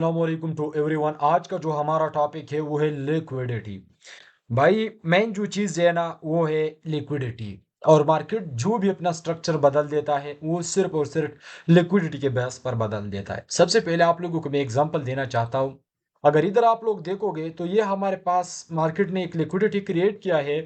अस्सलामुअलैकुम to everyone. आज का जो हमारा टॉपिक है वो है लिक्विडिटी। भाई मेन जो चीज़ है ना वो है लिक्विडिटी। और मार्केट जो भी अपना स्ट्रक्चर बदल देता है वो सिर्फ और सिर्फ लिक्विडिटी के बेस पर बदल देता है। सबसे पहले आप लोगों को मैं एग्जांपल देना चाहता हूँ। अगर इधर आप लोग देखोगे तो ये हमारे पास मार्केट ने एक लिक्विडिटी क्रिएट किया है।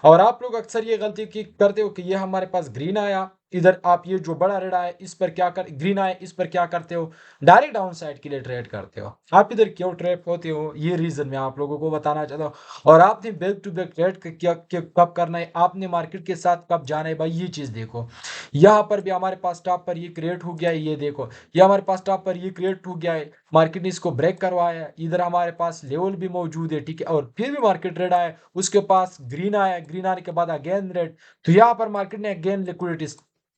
और आप लोग अक्सर ये गलती की करते हो कि ये हमारे पास ग्रीन आया, इधर आप ये जो बड़ा रेड आया इस पर क्या कर ग्रीन आया इस पर क्या करते हो, डायरेक्ट डाउन साइड के लिए ट्रेड करते हो। आप इधर क्यों ट्रेड होते हो ये रीजन मैं आप लोगों को बताना चाहता हूँ। और आपने बैक टू बैक ट्रेड क्या कब करना है, आपने मार्केट के साथ कब जाना है, भाई ये चीज देखो। यहाँ पर भी हमारे पास टॉप पर ये क्रिएट हो गया है, ये देखो। ये हमारे पास टॉप पर ये क्रिएट हो गया है, मार्केट ने इसको ब्रेक करवाया है, इधर हमारे पास लेवल भी मौजूद है, ठीक है। और फिर भी मार्केट रेड आया, उसके पास ग्रीन आया, ग्रीन आने के बाद अगेन रेड। तो यहाँ पर मार्केट ने अगेन लिक्विडिटी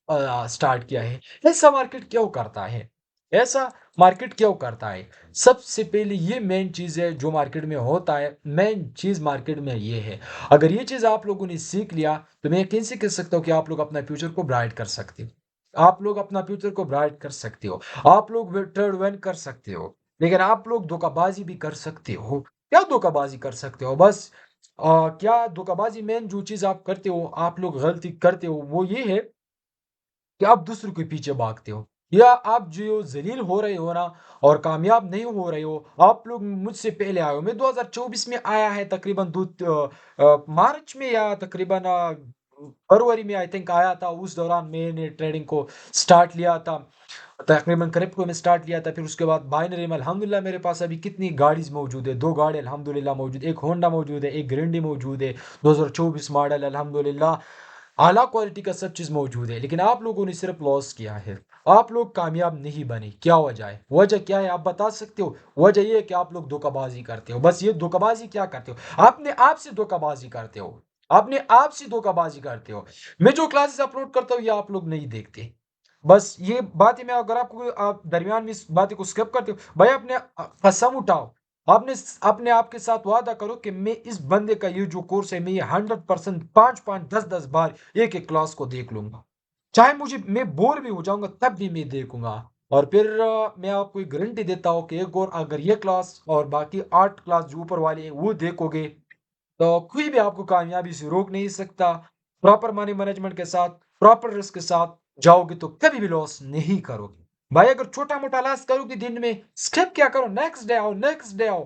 स्टार्ट किया है। ऐसा मार्केट क्यों करता है? ऐसा मार्केट क्यों करता है? सबसे पहले ये मेन चीज है जो मार्केट में होता है। मेन चीज मार्केट में ये है, अगर ये चीज आप लोगों ने सीख लिया तो मैं यकीन से कह सकता हूँ कि आप लोग अपना फ्यूचर को ब्राइट कर सकते हो। आप लोग अपना फ्यूचर को ब्राइट कर सकते हो, आप लोग ट्रेड विन कर सकते हो। लेकिन आप लोग धोखाबाजी भी कर सकते हो। क्या धोखाबाजी कर सकते हो? बस क्या धोखाबाजी मेन जो चीज आप करते हो, आप लोग गलती करते हो वो ये है कि आप दूसरों के पीछे भागते हो, या आप जो जलील हो रहे हो ना और कामयाब नहीं हो रहे हो। आप लोग मुझसे पहले आए हो, मैं 2024 में आया है तकरीबन मार्च में, या तकरीबन फरवरी में आई थिंक आया था। उस दौरान मैंने ट्रेडिंग को स्टार्ट लिया था, तकरीबन क्रिप्टो में स्टार्ट लिया था। फिर उसके बाद बाइनरी में अल्हम्दुलिल्लाह मेरे पास अभी कितनी गाड़ीज मौजूद है, दो गाड़ी अल्हम्दुलिल्लाह मौजूद, एक होंडा मौजूद है, एक ग्रिंडी मौजूद है, 2024 मॉडल अल्हम्दुलिल्लाह। आला क्वालिटी का सब चीज मौजूद है, लेकिन आप लोगों ने सिर्फ लॉस किया है। आप लोग कामयाब नहीं बने। क्या वजह है? वजह क्या है आप बता सकते हो? वजह ये है कि आप लोग धोखाबाजी करते हो। बस ये धोखाबाजी क्या करते हो, अपने आप से धोखाबाजी करते हो, अपने आप से धोखाबाजी करते हो। मैं जो क्लासेस अपलोड करता हूँ ये आप लोग नहीं देखते। बस ये बात है, मैं अगर आपको आप दरमियान में इस बात को स्किप करते हो, भाई अपने कसम उठाओ। आपने अपने आप के साथ वादा करो कि मैं इस बंदे का ये जो कोर्स है मैं ये 100% 5-5 10-10 बार एक एक क्लास को देख लूंगा। चाहे मुझे मैं बोर भी हो जाऊंगा तब भी मैं देखूंगा। और फिर मैं आपको एक गारंटी देता हूँ कि एक और अगर ये क्लास और बाकी 8 क्लास जो ऊपर वाली है वो देखोगे तो कोई भी आपको कामयाबी से रोक नहीं सकता। प्रॉपर मनी मैनेजमेंट के साथ, प्रॉपर रिस्क के साथ जाओगे तो कभी भी लॉस नहीं करोगे। भाई अगर छोटा मोटा लॉस करोगे दिन में, स्किप क्या करो, नेक्स्ट डे आओ, नेक्स्ट डे आओ,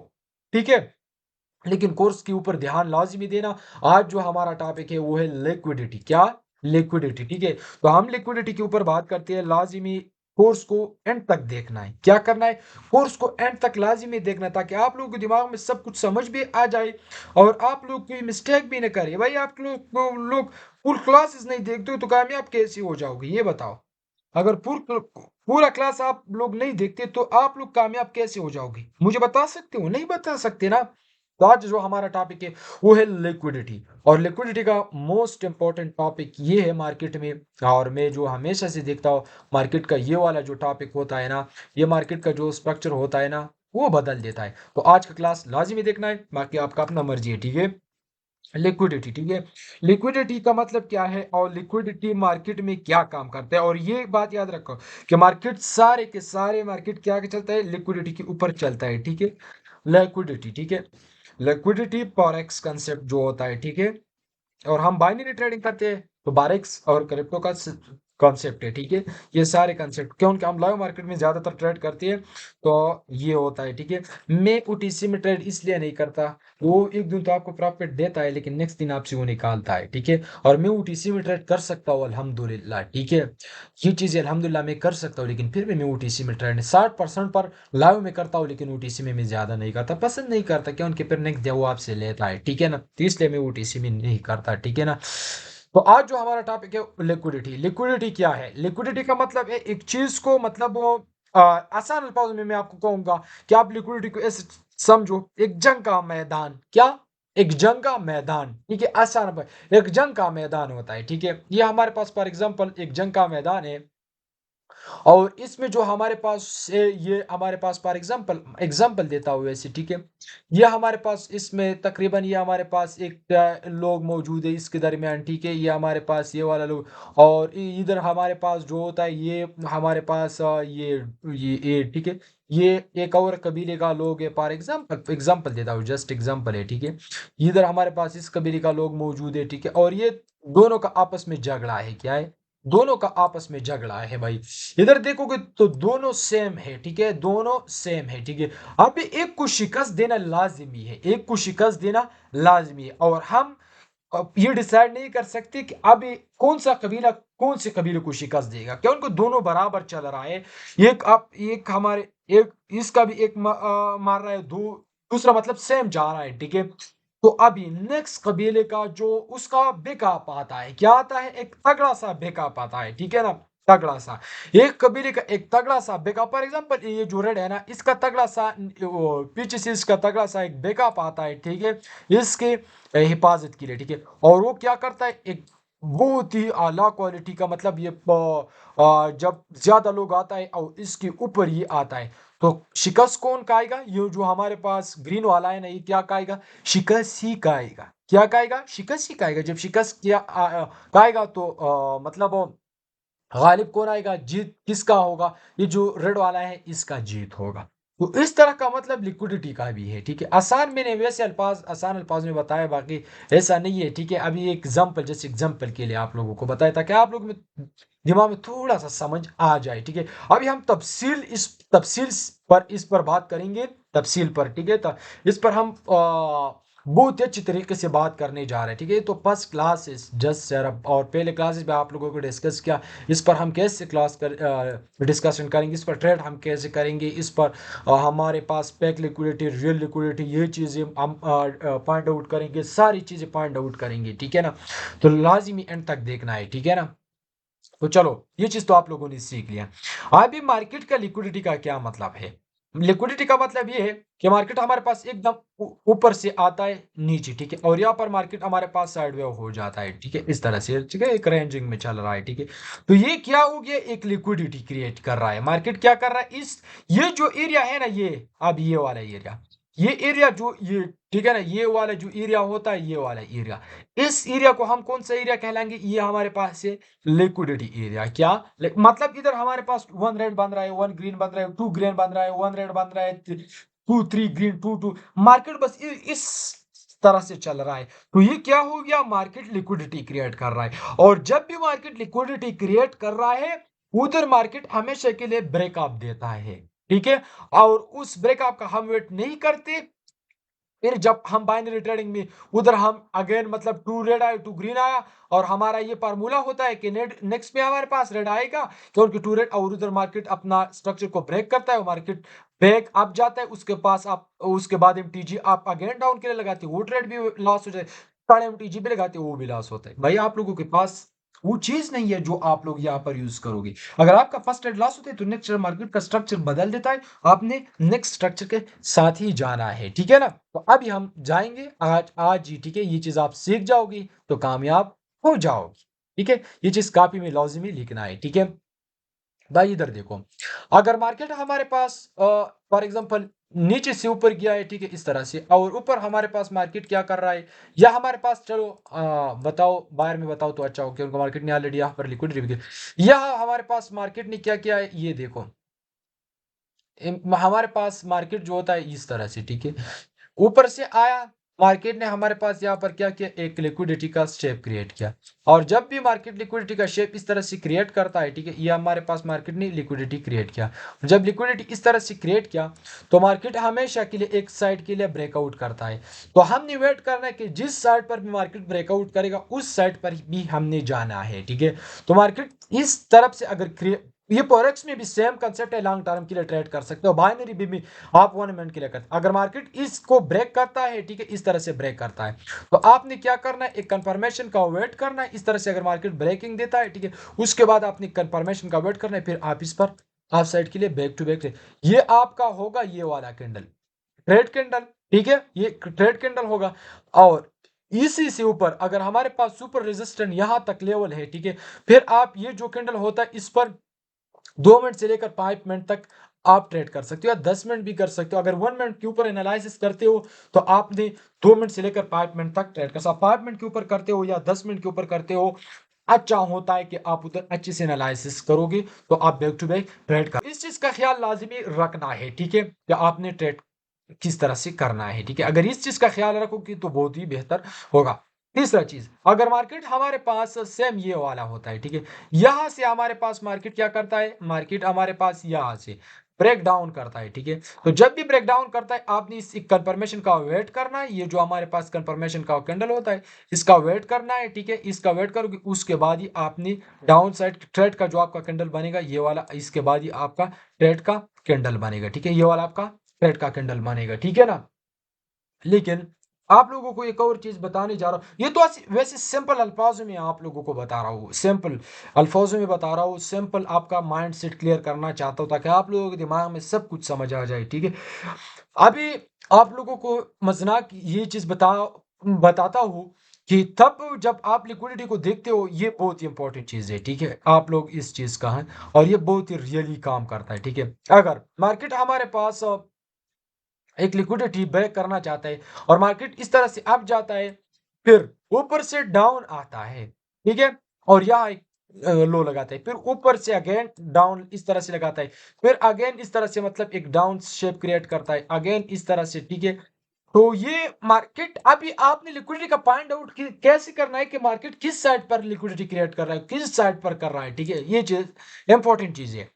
ठीक है। लेकिन कोर्स के ऊपर ध्यान लाजमी देना। आज जो हमारा टॉपिक है वो है लिक्विडिटी। क्या? लिक्विडिटी, ठीक है। तो हम लिक्विडिटी के ऊपर बात करते हैं। लाजिमी कोर्स को एंड तक देखना है। क्या करना है? कोर्स को एंड तक लाजिमी देखना है, ताकि आप लोगों के दिमाग में सब कुछ समझ भी आ जाए और आप लोग कोई मिस्टेक भी ना करें। भाई आप लोग फुल क्लासेस नहीं देखते हो तो कामयाब कैसे हो जाओगे ये बताओ। अगर पूरा क्लास आप लोग नहीं देखते तो आप लोग कामयाब कैसे हो जाओगे? मुझे बता सकते हो? नहीं बता सकते ना। तो आज जो हमारा टॉपिक है वो है लिक्विडिटी। और लिक्विडिटी का मोस्ट इंपॉर्टेंट टॉपिक ये है मार्केट में। और मैं जो हमेशा से देखता हूँ, मार्केट का ये वाला जो टॉपिक होता है ना, ये मार्केट का जो स्ट्रक्चर होता है ना वो बदल देता है। तो आज का क्लास लाजिमी देखना है, बाकी आपका अपना मर्जी है, ठीक है। लिक्विडिटी, ठीक है। लिक्विडिटी का मतलब क्या है और लिक्विडिटी मार्केट में क्या काम करता है? और ये बात याद रखो कि मार्केट सारे के सारे मार्केट क्या चलता है, लिक्विडिटी के ऊपर चलता है, ठीक है। लिक्विडिटी, ठीक है। लिक्विडिटी फॉरेक्स कंसेप्ट जो होता है, ठीक है। और हम बाइनरी ट्रेडिंग करते हैं तो बारेक्स और क्रिप्टो का कॉन्सेप्ट है, ठीक है। ये सारे कॉन्सेप्ट क्योंकि हम लाइव मार्केट में ज्यादातर ट्रेड करते हैं तो ये होता है, ठीक है। मैं ओटीसी में ट्रेड इसलिए नहीं करता, वो एक दिन तो आपको प्रॉफिट देता है लेकिन नेक्स्ट दिन आपसे वो निकालता है, ठीक है। और मैं ओटीसी में ट्रेड कर सकता हूँ अल्हम्दुलिल्लाह, ठीक है। ये चीज़ अल्हम्दुलिल्लाह मैं कर सकता हूँ, लेकिन फिर भी मैं ओटीसी में ट्रेड 60% पर लाइव में करता हूँ, लेकिन ओटीसी में मैं ज्यादा नहीं करता, पसंद नहीं करता क्योंकि फिर नेक्स्ट डे वो आपसे लेता है, ठीक है ना। तो इसलिए मैं ओटीसी में नहीं करता, ठीक है ना। तो आज जो हमारा टॉपिक है लिक्विडिटी। लिक्विडिटी क्या है? लिक्विडिटी का मतलब है एक चीज को, मतलब वो आसान अल्फाज में मैं आपको कहूंगा कि आप लिक्विडिटी को ऐसे समझो, एक जंग का मैदान। क्या? एक जंग का मैदान, ठीक है। आसान एक जंग का मैदान होता है, ठीक है। ये हमारे पास फॉर एग्जांपल एक जंग का मैदान है। और इसमें जो हमारे पास ये हमारे पास फॉर एग्जांपल देता हूँ वैसे, ठीक है। ये हमारे पास इसमें तकरीबन ये हमारे पास एक लोग मौजूद है इसके दरमियान, ठीक है। ये हमारे पास ये वाला लोग, और इधर हमारे पास जो होता है ये हमारे पास ये ठीक है। ये एक और कबीले का लोग है, फॉर एग्जांपल देता हूँ, जस्ट एग्जांपल है, ठीक है। इधर हमारे पास इस कबीले का लोग मौजूद है, ठीक है। और ये दोनों का आपस में झगड़ा है, क्या है, दोनों का आपस में झगड़ा है भाई। इधर देखोगे तो दोनों सेम है, ठीक है, दोनों सेम है, ठीक है। अब एक को शिकस्त देना लाजिमी है, एक को शिकस्त देना लाजिमी है, और हम अब ये डिसाइड नहीं कर सकते कि अब कौन सा कबीला कौन से कबीले को शिकस्त देगा, क्या उनको दोनों बराबर चल रहा है। एक आप एक हमारे एक इसका भी एक मार रहा है, दूसरा मतलब सेम जा रहा है, ठीक है। तो अभी नेक्स्ट कबीले का जो उसका बैकअप आता है, क्या आता है, एक तगड़ा सा बैकअप आता है, ठीक है ना, तगड़ा सा। एक कबीले का एक तगड़ा सा बैकअप, फॉर एग्जांपल ये जो रेड है ना, इसका तगड़ा सा पीछे से इसका तगड़ा सा एक बैकअप आता है, ठीक है, इसके हिफाजत के लिए, ठीक है। और वो क्या करता है, एक बहुत ही आला क्वालिटी का, मतलब ये जब ज्यादा लोग आता है और इसके ऊपर ये आता है, तो शिकस्त कौन खाएगा, ये जो हमारे पास ग्रीन वाला है ना, ये क्या खाएगा, शिकस्त ही खाएगा, क्या खाएगा, शिकस्त ही खाएगा। जब शिकस्त किया खाएगा तो मतलब गालिब कौन आएगा, जीत किसका होगा, ये जो रेड वाला है इसका जीत होगा। तो इस तरह का मतलब लिक्विडिटी का भी है, ठीक है। आसान, मैंने वैसे अल्फाज आसान अल्फाज में बताया, बाकी ऐसा नहीं है, ठीक है। अभी एग्जांपल, जैसे एग्जांपल के लिए आप लोगों को बताया ताकि आप लोग में दिमाग में थोड़ा सा समझ आ जाए, ठीक है। अभी हम तफसील पर इस पर बात करेंगे, तफसील पर, ठीक है। तो इस पर हम बहुत ही अच्छी तरीके से बात करने जा रहे हैं, ठीक है। तो फर्स्ट क्लास जस्ट सर, और पहले क्लासेस में आप लोगों को डिस्कस किया, इस पर हम कैसे डिस्कशन करेंगे, इस पर ट्रेड हम कैसे करेंगे, इस पर हमारे पास पैक लिक्विडिटी, रियल लिक्विडिटी, ये चीज़ें हम पॉइंट आउट करेंगे, सारी चीज़ें पॉइंट आउट करेंगे, ठीक है ना। तो लाजिमी एंड तक देखना है, ठीक है ना। तो चलो, ये चीज तो आप लोगों ने सीख लिया। अभी मार्केट का लिक्विडिटी का क्या मतलब है। लिक्विडिटी का मतलब ये है कि मार्केट हमारे पास एकदम ऊपर से आता है नीचे, ठीक है, और यहाँ पर मार्केट हमारे पास साइडवे हो जाता है, ठीक है, इस तरह से, ठीक है, एक रेंजिंग में चल रहा है, ठीक है। तो ये क्या हो गया, एक लिक्विडिटी क्रिएट कर रहा है मार्केट, क्या कर रहा है, इस ये जो एरिया है ना, ये अब ये वाला एरिया, ये एरिया जो ये, ठीक है ना, ये वाला जो एरिया होता है, ये वाला एरिया, इस एरिया को हम कौन सा एरिया कहलाएंगे, ये हमारे पास है लिक्विडिटी एरिया। क्या मतलब इधर हमारे पास वन रेड बन रहा है, वन ग्रीन बन रहा है, टू ग्रीन बन रहा है, वन रेड बन रहा है, two three green, two two, market बस इस तरह से चल रहा है। तो ये क्या हो गया, मार्केट लिक्विडिटी क्रिएट कर रहा है, और जब भी मार्केट लिक्विडिटी क्रिएट कर रहा है, उधर मार्केट हमेशा के लिए ब्रेकअप देता है, ठीक है। और उस ब्रेकअप का हम वेट नहीं करते, फिर जब हम बाइनरी ट्रेडिंग में उधर हम अगेन मतलब टू रेड आया, टू ग्रीन आया, और हमारा ये फार्मूला होता है कि नेक्स्ट में हमारे पास रेड आएगा क्योंकि टू रेड, और उधर मार्केट अपना स्ट्रक्चर को ब्रेक करता है, मार्केट ब्रेक अप जाता है, उसके पास आप उसके बाद एमटीजी आप अगेन डाउन के लिए लगाते हो, वो ट्रेड भी लॉस हो जाए, साढ़े एमटीजी पे लगाते हो, वो भी लॉस होता है। भाई आप लोगों के पास वो चीज नहीं है जो आप लोग यहाँ पर यूज करोगे। अगर आपका फर्स्ट ट्रेड लॉस होता है तो नेक्स्ट मार्केट का स्ट्रक्चर बदल देता है, आपने नेक्स्ट स्ट्रक्चर के साथ ही जाना है, ठीक है ना। तो अभी हम जाएंगे आज आज ही, ठीक है, ये चीज आप सीख जाओगी तो कामयाब हो जाओगी, ठीक है। ये चीज कॉपी में लाजिमी लिखना है, ठीक है। भाई इधर देखो, अगर मार्केट हमारे पास फॉर एग्जांपल नीचे से ऊपर गया है, ठीक है, इस तरह से, और ऊपर हमारे पास मार्केट क्या कर रहा है, या हमारे पास चलो बताओ बाहर में बताओ तो अच्छा हो, क्योंकि मार्केट ने ऑलरेडी यहाँ पर लिक्विडिटी, यह हमारे पास मार्केट ने क्या किया है, ये देखो, हमारे पास मार्केट जो होता है इस तरह से, ठीक है, ऊपर से आया, मार्केट ने हमारे पास यहाँ पर क्या किया, एक लिक्विडिटी का शेप क्रिएट किया, और जब भी मार्केट लिक्विडिटी का शेप इस तरह से क्रिएट करता है, ठीक है, ये हमारे पास मार्केट ने लिक्विडिटी क्रिएट किया, जब लिक्विडिटी इस तरह से क्रिएट किया तो मार्केट हमेशा के लिए एक साइड के लिए ब्रेकआउट करता है। तो हमने वेट करना है कि जिस साइड पर भी मार्केट ब्रेकआउट करेगा उस साइड पर भी हमने जाना है, ठीक है। तो मार्केट इस तरफ से अगर ये फॉरेक्स में भी सेम कंसेप्ट है, लॉन्ग टर्म के लिए ट्रेड कर सकते हो, बाइनरी भी आप 1 मिनट के लिए करते, अगर मार्केट इसको ब्रेक करता है, ठीक है, इस तरह से ब्रेक करता है, तो आपने क्या करना है, एक कंफर्मेशन का वेट करना है, इस तरह से अगर मार्केट ब्रेकिंग देता है, ठीक है, उसके बाद आपने कंफर्मेशन का वेट करना है, फिर आप इस पर हाफ साइड के लिए बैक टू बैक, ये आपका होगा ये वाला कैंडल, ट्रेड कैंडल, ठीक है, ये ट्रेड कैंडल होगा। और इसी से ऊपर अगर हमारे पास सुपर रेजिस्टेंट यहां तक लेवल है, ठीक है, फिर आप ये जो कैंडल होता है इस पर 2 मिनट से लेकर 5 मिनट तक आप ट्रेड कर सकते हो, या 10 मिनट भी कर सकते हो। अगर 1 मिनट के ऊपर एनालिसिस करते हो तो आपने 2 मिनट से लेकर 5 मिनट तक ट्रेड कर सकते हो। 5 मिनट के ऊपर करते हो या 10 मिनट के ऊपर करते हो, अच्छा होता है कि आप उधर अच्छे से एनालिसिस करोगे तो आप बैक टू बैक ट्रेड कर। इस चीज का ख्याल लाजमी रखना है, ठीक है, कि आपने ट्रेड किस तरह से करना है, ठीक है। अगर इस चीज का ख्याल रखोगे तो बहुत ही बेहतर होगा। तीसरा चीज, अगर मार्केट हमारे पास सेम ये वाला होता है, ठीक है, यहां से हमारे पास मार्केट क्या करता है, मार्केट हमारे पास यहां से ब्रेक डाउन करता है, ठीक है। तो जब भी ब्रेक डाउन करता है आपने इस कंफर्मेशन का वेट करना है। ये जो हमारे पास कंफर्मेशन का कैंडल होता है इसका वेट करना है, ठीक है। इसका वेट करोगे उसके बाद ही आपने डाउन साइड ट्रेड का जो आपका कैंडल बनेगा ये वाला, इसके बाद ही आपका ट्रेड का कैंडल बनेगा, ठीक है। ये वाला आपका ट्रेड का कैंडल बनेगा, ठीक है ना। लेकिन आप लोगों को एक और चीज बताने जा रहा हूँ, ये तो वैसे सिंपल अल्फाजों में आप लोगों को बता रहा हूँ, सिंपल अल्फाजों में बता रहा हूँ, सिंपल आपका माइंड सेट क्लियर करना चाहता हूँ ताकि आप लोगों के दिमाग में सब कुछ समझ आ जाए, ठीक है। अभी आप लोगों को मजनाक ये चीज बताता हूँ कि तब जब आप लिक्विडिटी को देखते हो, ये बहुत ही इंपॉर्टेंट चीज है, ठीक है। आप लोग इस चीज का है और ये बहुत ही रियली काम करता है, ठीक है। अगर मार्केट हमारे पास एक लिक्विडिटी ब्रेक करना चाहता है और मार्केट इस तरह से अप जाता है, फिर ऊपर से डाउन आता है, ठीक है, और यहाँ एक लो लगाता है, फिर ऊपर से अगेन डाउन इस तरह से लगाता है, फिर अगेन इस तरह से, मतलब एक डाउन शेप क्रिएट करता है अगेन इस तरह से, ठीक है। तो ये मार्केट, अभी आपने लिक्विडिटी का फाइंड आउट कैसे करना है कि मार्केट किस साइड पर लिक्विडिटी क्रिएट कर रहा है, किस साइड पर कर रहा है, ठीक है। ये चीज इंपॉर्टेंट चीज है।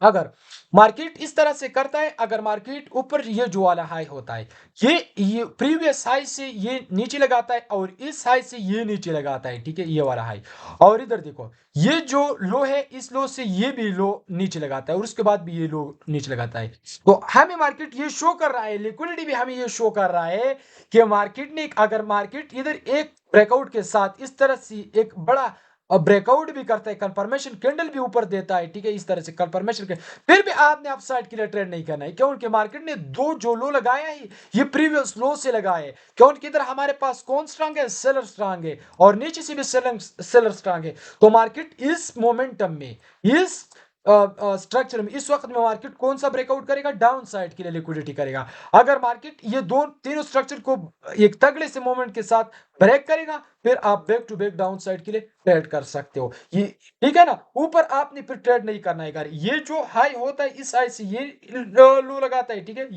अगर मार्केट इस तरह से करता है, अगर मार्केट ऊपर ये जो वाला हाई होता है, ये प्रीवियस हाई से ये नीचे लगाता है और इस हाई से ये नीचे लगाता है, ठीक है, ये वाला हाई। और इधर देखो, ये जो लो है इस लो से ये भी लो नीचे लगाता है और उसके बाद भी ये लो नीचे लगाता है। तो हमें मार्केट ये शो कर रहा है, लिक्विडिटी भी हमें ये शो कर रहा है कि मार्केट ने, अगर मार्केट इधर एक ब्रेकआउट के साथ इस तरह से एक बड़ा और ब्रेकआउट भी करता है, कंफर्मेशन कैंडल भी ऊपर देता है, ठीक है, इस तरह से कंफर्मेशन के, फिर भी आपने अपसाइड के लिए ट्रेड नहीं करना है। क्योंकि मार्केट ने दो जो लो लगाया है ये प्रीवियस लो से लगाए है, क्योंकि इधर हमारे पास कौन स्ट्रांग है, सेलर स्ट्रांग है, और नीचे से भी सेलर स्ट्रांग है। तो मार्केट इस मोमेंटम में, इस स्ट्रक्चर में, इस वक्त में मार्केट कौन सा ब्रेकआउट करेगा, डाउन साइड के लिए लिक्विडिटी करेगा। अगर मार्केट ये दो तीनों स्ट्रक्चर को एक तगड़े से मोमेंट के साथ ब्रेक करेगा, फिर आप back to back down side के लिए ट्रेड कर सकते हो, ये ठीक है ना। ऊपर आपने फिर ट्रेड नहीं करना है यार। ये जो हाई होता है इस हाई से ये लो लगाता है, ठीक है,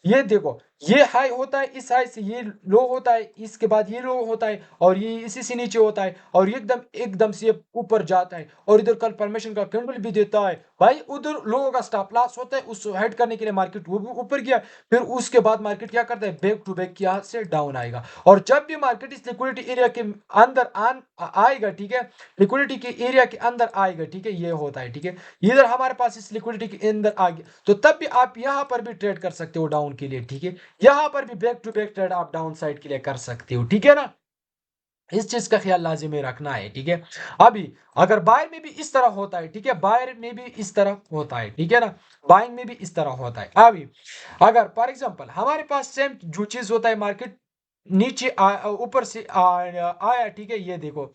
ये देखो, ये हाई होता है इस हाई से ये लो होता है, इसके बाद ये लो होता है और ये इसी से नीचे होता है और एकदम एकदम से ये ऊपर जाता है और इधर कल परमिशन का कैंडल भी देता है भाई। उधर लोगों का स्टॉप लॉस होता है, उस हेड करने के लिए मार्केट वो भी ऊपर गया, फिर उसके बाद मार्केट क्या करता है, बैक टू बैक यहाँ से डाउन आएगा। और जब भी मार्केट इस लिक्विडिटी एरिया के अंदर आएगा, ठीक है, लिक्विडिटी के एरिया के अंदर आएगा, ठीक है, ये होता है, ठीक है, इधर हमारे पास इस लिक्विडिटी के अंदर आ गया, तो तब भी आप यहां पर भी ट्रेड कर सकते हो डाउन के लिए, ठीक है। यहां पर भी बैक टू बैक ट्रेड आप डाउन साइड के लिए कर सकते हो, ठीक है ना। इस चीज का ख्याल लाजिमी रखना है, ठीक है। अभी अगर बायर में भी इस तरह होता है, ठीक है, बायर में भी इस तरह होता है, ठीक है ना, बाइंग में भी इस तरह होता है। अभी अगर फॉर एग्जांपल हमारे पास सेम जो चीज होता है, मार्केट नीचे ऊपर से आया, ठीक है, ये देखो,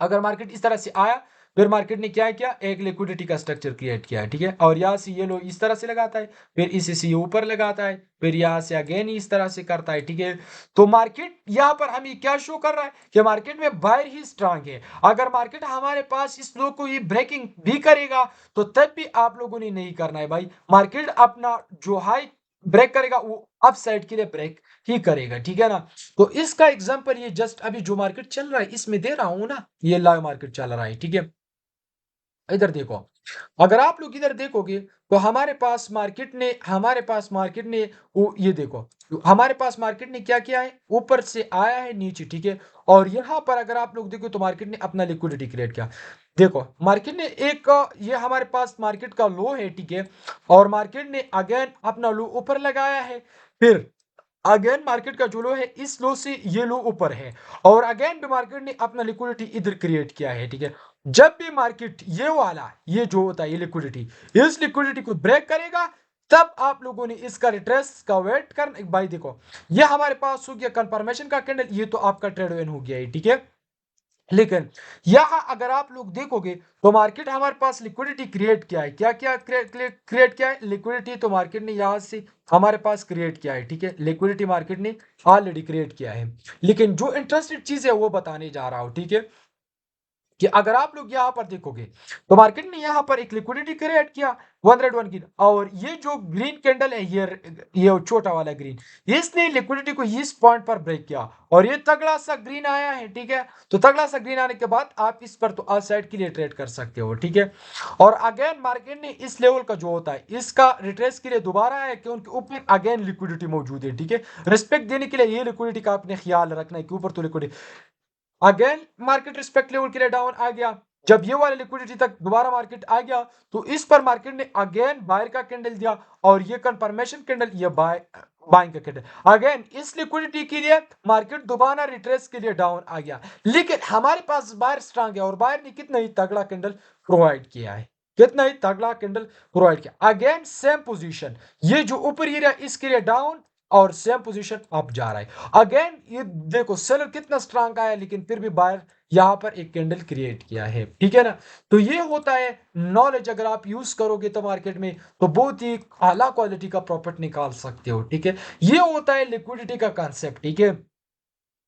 अगर मार्केट इस तरह से आया, फिर मार्केट ने क्या किया, एक लिक्विडिटी का स्ट्रक्चर क्रिएट किया है, ठीक है, और यहाँ से ये लो इस तरह से लगाता है, फिर इसी से ये ऊपर लगाता है, फिर यहाँ से अगेन इस तरह से करता है, ठीक है। तो मार्केट यहाँ पर हमें क्या शो कर रहा है कि मार्केट में बायर ही स्ट्रांग है। अगर मार्केट हमारे पास इस लो को ये ब्रेकिंग भी करेगा तो तब भी आप लोगों ने नहीं करना है भाई। मार्केट अपना जो हाई ब्रेक करेगा वो अप साइड के लिए ब्रेक ही करेगा, ठीक है ना। तो इसका एग्जांपल ये जस्ट अभी जो मार्केट चल रहा है इसमें दे रहा हूं ना, ये लाइव मार्केट चल रहा है, ठीक है। इधर देखो, अगर आप लोग इधर देखोगे तो हमारे पास मार्केट ने वो ये देखो, हमारे पास मार्केट ने क्या किया है, ऊपर से आया है नीचे, ठीक है, और यहां पर अगर आप लोग देखो तो मार्केट ने अपना लिक्विडिटी क्रिएट किया। देखो मार्केट ने एक ये हमारे पास मार्केट का लो है, ठीक है, और मार्केट ने अगेन अपना लो ऊपर लगाया है, फिर अगेन मार्केट का जो लो है इस लो से ये लो ऊपर है, और अगेन भी मार्केट ने अपना लिक्विडिटी इधर क्रिएट किया है, ठीक है। जब भी मार्केट ये वाला ये जो होता है ये लिक्विडिटी, इस लिक्विडिटी को ब्रेक करेगा, तब आप लोगों ने इसका रिट्रेस का वेट करना। भाई देखो, ये हमारे पास हो गया कंफर्मेशन का कैंडल, ये तो आपका ट्रेड वेन हो गया है, ठीक है। लेकिन यहाँ अगर आप लोग देखोगे तो मार्केट हमारे पास लिक्विडिटी क्रिएट किया है, क्या क्या क्रिएट किया है लिक्विडिटी, तो मार्केट ने यहाँ से हमारे पास क्रिएट किया है, ठीक है, लिक्विडिटी मार्केट ने ऑलरेडी क्रिएट किया है। लेकिन जो इंटरेस्टेड चीज है वो बताने जा रहा हूं, ठीक है, कि अगर आप लोग यहाँ पर देखोगे तो मार्केट ने यहाँ पर एक लिक्विडिटी क्रिएट किया 101 की, और ये जो ग्रीन कैंडल है ये छोटा वाला ग्रीन, इसने लिक्विडिटी को इस पॉइंट पर ब्रेक किया और ये तगड़ा सा ग्रीन आया है, ठीक है। तो तगड़ा सा ग्रीन आने के बाद आप इस पर तो आज साइड के लिए ट्रेड कर सकते हो, ठीक है। और अगेन मार्केट ने इस लेवल का जो होता है इसका रिट्रेस के लिए दोबारा आया कि उनके ऊपर अगेन लिक्विडिटी मौजूद है, ठीक है। रिस्पेक्ट देने के लिए ये लिक्विडिटी का आपने ख्याल रखना है कि ऊपर तो liquidity again market respect level के लिए डाउन आ गया। जब ये वाले लिक्विडिटी तक दोबारा मार्केट आ गया तो इस पर मार्केट ने अगेन बायर का कैंडल दिया और ये कंफर्मेशन कैंडल, ये बाइंग का कैंडल, अगेन इस लिक्विडिटी के लिए मार्केट दोबारा रिट्रेस के लिए डाउन आ गया। लेकिन हमारे पास बायर स्ट्रांग है और बायर ने कितना ही तगड़ा कैंडल प्रोवाइड किया है, कितना ही तगड़ा कैंडल प्रोवाइड किया। अगेन सेम पोजीशन, ये जो ऊपर एरिया इसके लिए डाउन और सेम पोजीशन अप जा रहा है। अगेन ये देखो सेलर कितना स्ट्रांग आया लेकिन फिर भी बायर यहां पर एक कैंडल क्रिएट किया है, ठीक है ना। तो ये होता है नॉलेज, अगर आप यूज करोगे तो मार्केट में तो बहुत ही आला क्वालिटी का प्रॉफिट निकाल सकते हो, ठीक है। ये होता है लिक्विडिटी का कॉन्सेप्ट, ठीक है।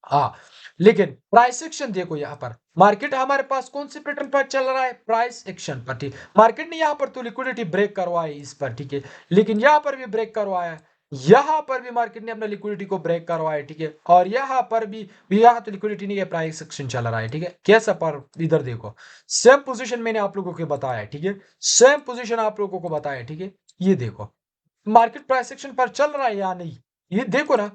हाँ, लेकिन प्राइस एक्शन देखो, यहाँ पर मार्केट हमारे पास कौन से पैटर्न पर चल रहा है, प्राइस एक्शन पर, ठीक। मार्केट ने यहाँ पर तो लिक्विडिटी ब्रेक करवाई इस पर, ठीक है, लेकिन यहाँ पर भी ब्रेक करवाया, यहाँ पर भी मार्केट ने अपना लिक्विडिटी को ब्रेक करवाया, ठीक है। और यहाँ पर भी यहाँ तो लिक्विडिटी नहीं है, प्राइस एक्शन चल रहा है, ठीक है। कैसा पर इधर देखो सेम पोजीशन मैंने आप लोगों को बताया, ठीक है, सेम पोजीशन आप लोगों को बताया, ठीक है। ये देखो मार्केट प्राइस एक्शन पर चल रहा है या नहीं, ये देखो ना,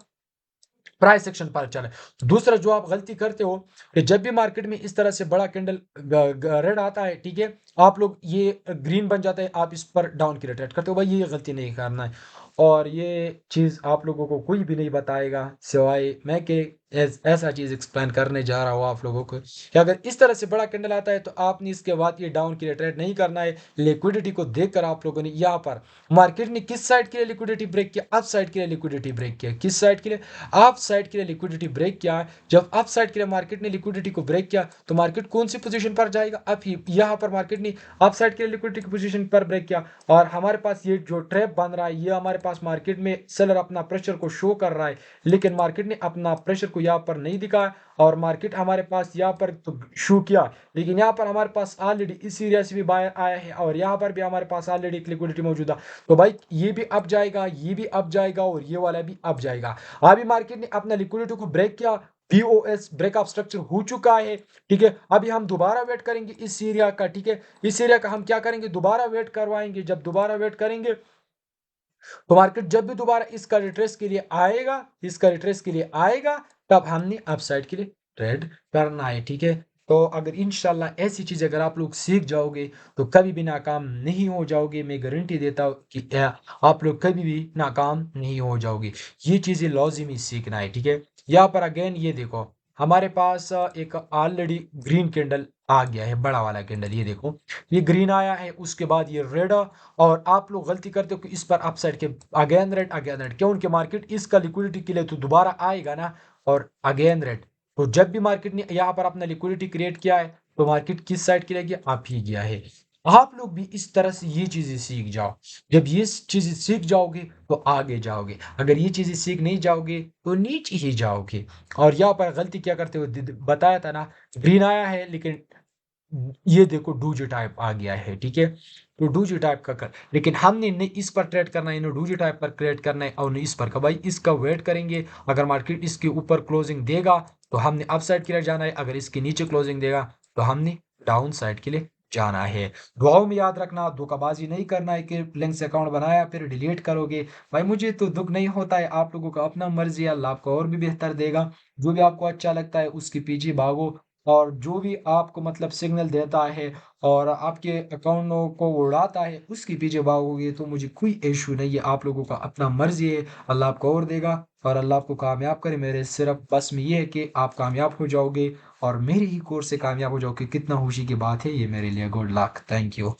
प्राइस सेक्शन पर चले। दूसरा जो आप गलती करते हो कि जब भी मार्केट में इस तरह से बड़ा कैंडल रेड आता है, ठीक है, आप लोग ये ग्रीन बन जाता है, आप इस पर डाउन की रेट करते हो, भाई ये गलती नहीं करना है। और ये चीज आप लोगों को कोई भी नहीं बताएगा सिवाय मैं कि ऐसा चीज एक्सप्लेन करने जा रहा हूँ आप लोगों को कि अगर इस तरह से बड़ा कैंडल आता है तो आपने इसके बाद ये डाउन की ट्रेड नहीं करना है। लिक्विडिटी को देखकर आप लोगों ने यहाँ पर मार्केट ने किस साइड के लिए लिक्विडिटी ब्रेक किया, अप साइड के लिए लिक्विडिटी ब्रेक किया, किस साइड के लिए, अप साइड के लिए लिक्विडिटी ब्रेक किया है। जब अप साइड के लिए मार्केट ने लिक्विडिटी को ब्रेक किया तो मार्केट कौन सी पोजीशन पर जाएगा, अप ही। यहाँ पर मार्केट ने अप साइड के लिए लिक्विडिटी की पोजीशन पर ब्रेक किया और हमारे पास ये जो ट्रैप बन रहा है, ये हमारे पास मार्केट में सेलर अपना प्रेशर को शो कर रहा है, लेकिन मार्केट ने अपना प्रेशर को यहाँ पर नहीं दिखाया और मार्केट हमारे पास यहाँ पर तो शो किया, लेकिन यहाँ पर हमारे पास ऑलरेडी इस एरिया से भी बायर आया है और यहाँ पर भी हमारे पास ऑलरेडी एक लिक्विडिटी मौजूद है। तो भाई ये भी अप जाएगा, ये भी अप जाएगा और ये वाला भी अप जाएगा। अभी मार्केट ने अपना लिक्विडिटी को ब्रेक किया, बीओएस ब्रेकअप स्ट्रक्चर हो चुका है, ठीक है। अभी हम दोबारा वेट करेंगे इस एरिया का, ठीक है। इस एरिया का हम क्या करेंगे, दोबारा वेट करवाएंगे। जब दोबारा वेट करेंगे तो मार्केट जब भी दोबारा इसका रिट्रेस के लिए आएगा, इसका रिट्रेस के लिए आएगा, तब हमने अपसाइड के लिए ट्रेड करना है, ठीक है। तो अगर इंशाल्लाह ऐसी चीज अगर आप लोग सीख जाओगे तो कभी भी नाकाम नहीं हो जाओगे। मैं गारंटी देता हूँ कि आप लोग कभी भी नाकाम नहीं हो जाओगे। ये चीजें लाजिमी सीखना है, ठीक है। यहाँ पर अगेन ये देखो हमारे पास एक ऑलरेडी ग्रीन कैंडल आ गया है, बड़ा वाला कैंडल, ये देखो ये ग्रीन आया है, उसके बाद ये रेड, और आप लोग गलती करते हो कि इस पर अपसाइड के अगेन रेड क्यों, उनके मार्केट इसका लिक्विडिटी के लिए तो दोबारा आएगा ना, और अगेन रेड। तो जब भी मार्केट ने यहाँ पर अपना लिक्विडिटी क्रिएट किया है तो मार्केट किस साइड के लिए गया, आप ही गया है। आप लोग भी इस तरह से ये चीजें सीख जाओ। जब ये चीजें सीख जाओगे तो आगे जाओगे, अगर ये चीजें सीख नहीं जाओगे तो नीचे ही जाओगे। और यहाँ पर गलती क्या करते हो, बताया था ना, ग्रीन आया है लेकिन ये देखो डूजी टाइप आ गया है, ठीक है। तो डूजी टाइप का कर, लेकिन हमने नहीं इस पर ट्रेड करना है, इन्हें डूजी टाइप पर क्रिएट करना है और नहीं इस पर का। भाई इसका वेट करेंगे, अगर मार्केट इसके ऊपर क्लोजिंग देगा तो हमने अप साइड के लिए जाना है, अगर इसके नीचे क्लोजिंग देगा तो हमने डाउन साइड के लिए जाना है। दुआओं में याद रखना, धोखाबाजी नहीं करना है कि लिंक से अकाउंट बनाया फिर डिलीट करोगे। भाई मुझे तो दुख नहीं होता है, आप लोगों का अपना मर्जी है, अल्लाह आपको और भी बेहतर देगा। जो भी आपको अच्छा लगता है उसके पीछे भागो, और जो भी आपको मतलब सिग्नल देता है और आपके अकाउंटों को उड़ाता है उसके पीछे भागोगे तो मुझे कोई इशू नहीं है। आप लोगों का अपना मर्जी है, अल्लाह आपको और देगा और अल्लाह आपको कामयाब करे। मेरे सिर्फ बस में ये है कि आप कामयाब हो जाओगे और मेरी ही कोर्स से कामयाब हो जाओगे। कितना खुशी की बात है ये मेरे लिए। Good luck, thank you.